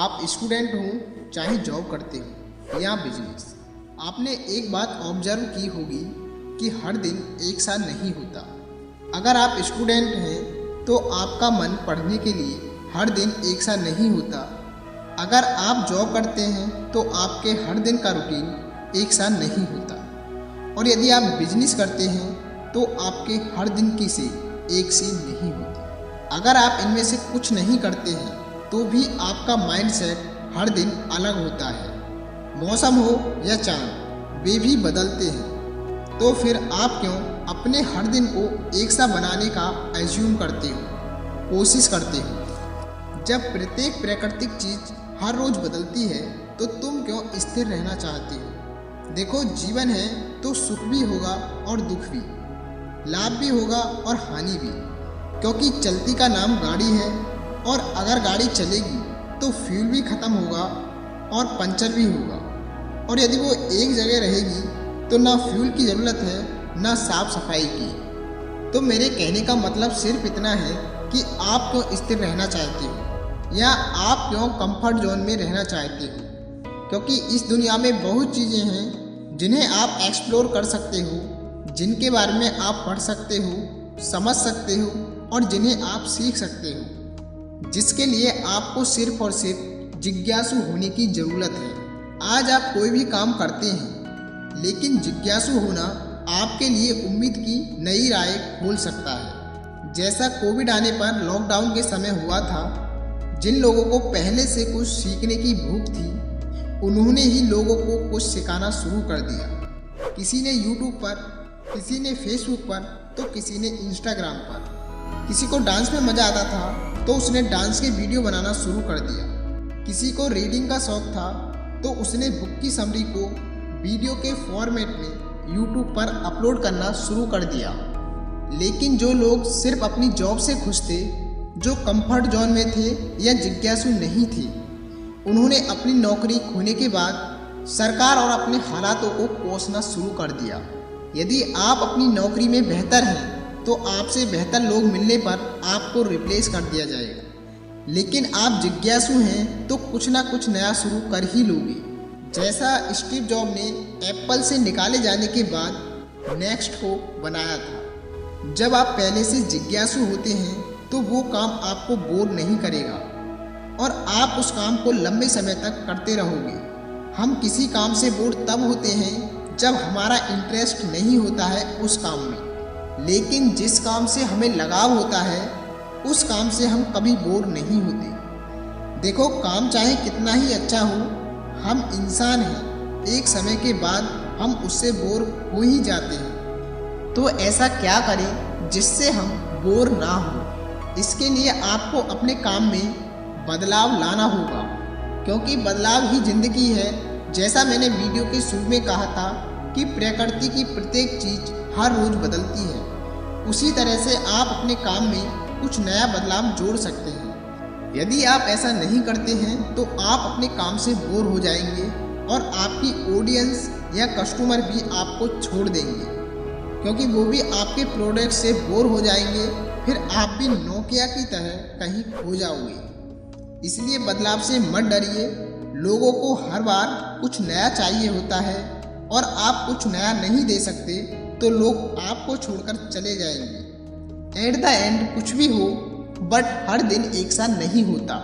आप स्टूडेंट हो चाहे जॉब करते हो या बिजनेस, आपने एक बात ऑब्जर्व की होगी कि हर दिन एक सा नहीं होता। अगर आप स्टूडेंट हैं तो आपका मन पढ़ने के लिए हर दिन एक सा नहीं होता। अगर आप जॉब करते हैं तो आपके हर दिन का रूटीन एक सा नहीं होता। और यदि आप बिजनेस करते हैं तो आपके हर दिन की से एक सी नहीं होती। अगर आप इनमें से कुछ नहीं करते हैं तो भी आपका माइंडसेट हर दिन अलग होता है। मौसम हो या चांद, वे भी बदलते हैं। तो फिर आप क्यों अपने हर दिन को एक सा बनाने का एज्यूम करते हो, कोशिश करते हो? जब प्रत्येक प्राकृतिक चीज़ हर रोज़ बदलती है तो तुम क्यों स्थिर रहना चाहते हो? देखो, जीवन है तो सुख भी होगा और दुख भी, लाभ भी होगा और हानि भी, क्योंकि चलती का नाम गाड़ी है। और अगर गाड़ी चलेगी तो फ्यूल भी ख़त्म होगा और पंचर भी होगा। और यदि वो एक जगह रहेगी तो ना फ्यूल की ज़रूरत है ना साफ सफाई की। तो मेरे कहने का मतलब सिर्फ इतना है कि आप क्यों स्थिर रहना चाहते हो या आप क्यों कंफर्ट जोन में रहना चाहते हो। क्योंकि इस दुनिया में बहुत चीज़ें हैं जिन्हें आप एक्सप्लोर कर सकते हो, जिनके बारे में आप पढ़ सकते हो, समझ सकते हो और जिन्हें आप सीख सकते हो, जिसके लिए आपको सिर्फ और सिर्फ जिज्ञासु होने की ज़रूरत है। आज आप कोई भी काम करते हैं, लेकिन जिज्ञासु होना आपके लिए उम्मीद की नई राह खोल सकता है। जैसा कोविड आने पर लॉकडाउन के समय हुआ था, जिन लोगों को पहले से कुछ सीखने की भूख थी, उन्होंने ही लोगों को कुछ सिखाना शुरू कर दिया। किसी ने यूट्यूब पर, किसी ने फेसबुक पर, तो किसी ने इंस्टाग्राम पर। किसी को डांस में मज़ा आता था तो उसने डांस के वीडियो बनाना शुरू कर दिया। किसी को रीडिंग का शौक था तो उसने बुक की समरी को वीडियो के फॉर्मेट में यूट्यूब पर अपलोड करना शुरू कर दिया। लेकिन जो लोग सिर्फ अपनी जॉब से खुश थे, जो कंफर्ट जोन में थे या जिज्ञासु नहीं थे, उन्होंने अपनी नौकरी खोने के बाद सरकार और अपने हालातों को कोसना शुरू कर दिया। यदि आप अपनी नौकरी में बेहतर हैं तो आपसे बेहतर लोग मिलने पर आपको रिप्लेस कर दिया जाएगा। लेकिन आप जिज्ञासु हैं तो कुछ ना कुछ नया शुरू कर ही लोगे। जैसा स्टीव जॉब ने एप्पल से निकाले जाने के बाद नेक्स्ट को बनाया था। जब आप पहले से जिज्ञासु होते हैं तो वो काम आपको बोर नहीं करेगा और आप उस काम को लंबे समय तक करते रहोगे। हम किसी काम से बोर तब होते हैं जब हमारा इंटरेस्ट नहीं होता है उस काम में। लेकिन जिस काम से हमें लगाव होता है उस काम से हम कभी बोर नहीं होते। देखो, काम चाहे कितना ही अच्छा हो, हम इंसान हैं, एक समय के बाद हम उससे बोर हो ही जाते हैं। तो ऐसा क्या करें जिससे हम बोर ना हो? इसके लिए आपको अपने काम में बदलाव लाना होगा, क्योंकि बदलाव ही जिंदगी है। जैसा मैंने वीडियो के शुरू में कहा था कि प्रकृति की प्रत्येक चीज़ हर रोज़ बदलती है, उसी तरह से आप अपने काम में कुछ नया बदलाव जोड़ सकते हैं। यदि आप ऐसा नहीं करते हैं तो आप अपने काम से बोर हो जाएंगे और आपकी ऑडियंस या कस्टमर भी आपको छोड़ देंगे, क्योंकि वो भी आपके प्रोडक्ट से बोर हो जाएंगे। फिर आप भी नोकिया की तरह कहीं खो जाओगे। इसलिए बदलाव से मत डरिए। लोगों को हर बार कुछ नया चाहिए होता है और आप कुछ नया नहीं दे सकते तो लोग आपको छोड़कर चले जाएंगे। एट द एंड कुछ भी हो, बट हर दिन एक सा नहीं होता।